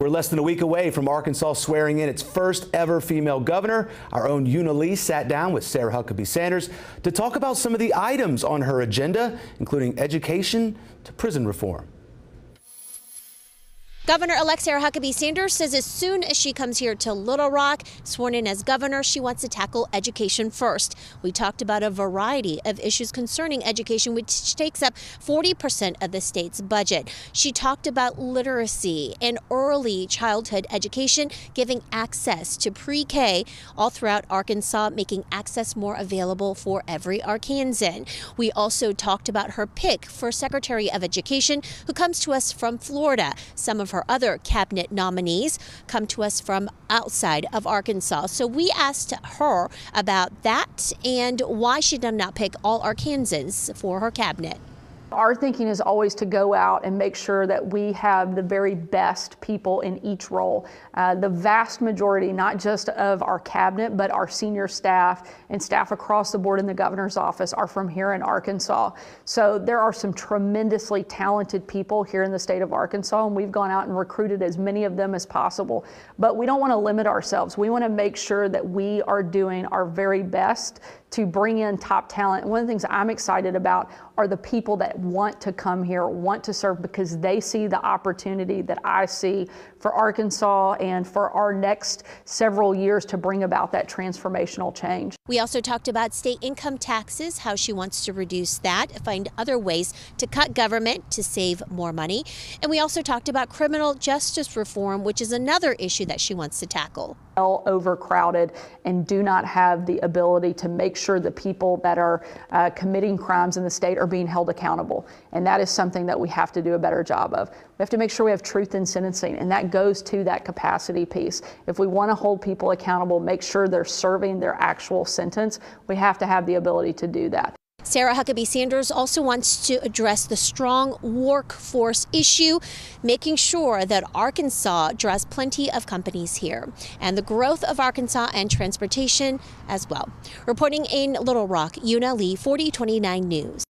We're less than a week away from Arkansas swearing in its first ever female governor. Our own Una Lee sat down with Sarah Huckabee Sanders to talk about some of the items on her agenda, including education to prison reform. Governor-elect Sarah Huckabee Sanders says as soon as she comes here to Little Rock, sworn in as governor, she wants to tackle education first. We talked about a variety of issues concerning education, which takes up 40% of the state's budget. She talked about literacy and early childhood education, giving access to pre-K all throughout Arkansas, making access more available for every Arkansan. We also talked about her pick for Secretary of Education, who comes to us from Florida. Some of her other cabinet nominees come to us from outside of Arkansas. So we asked her about that and why she did not pick all Arkansans for her cabinet. Our thinking is always to go out and make sure that we have the very best people in each role. The vast majority, not just of our cabinet, but our senior staff and staff across the board in the governor's office are from here in Arkansas. So there are some tremendously talented people here in the state of Arkansas, and we've gone out and recruited as many of them as possible. But we don't want to limit ourselves. We want to make sure that we are doing our very best to bring in top talent. One of the things I'm excited about are the people that want to come here, want to serve, because they see the opportunity that I see for Arkansas and for our next several years to bring about that transformational change. We also talked about state income taxes, how she wants to reduce that, find other ways to cut government to save more money. And we also talked about criminal justice reform, which is another issue that she wants to tackle. Overcrowded and do not have the ability to make sure the people that are committing crimes in the state are being held accountable. And that is something that we have to do a better job of. We have to make sure we have truth in sentencing, and that goes to that capacity piece. If we want to hold people accountable, make sure they're serving their actual sentence, we have to have the ability to do that. Sarah Huckabee Sanders also wants to address the strong workforce issue, making sure that Arkansas draws plenty of companies here, and the growth of Arkansas and transportation as well. Reporting in Little Rock, Una Lee, 4029 News.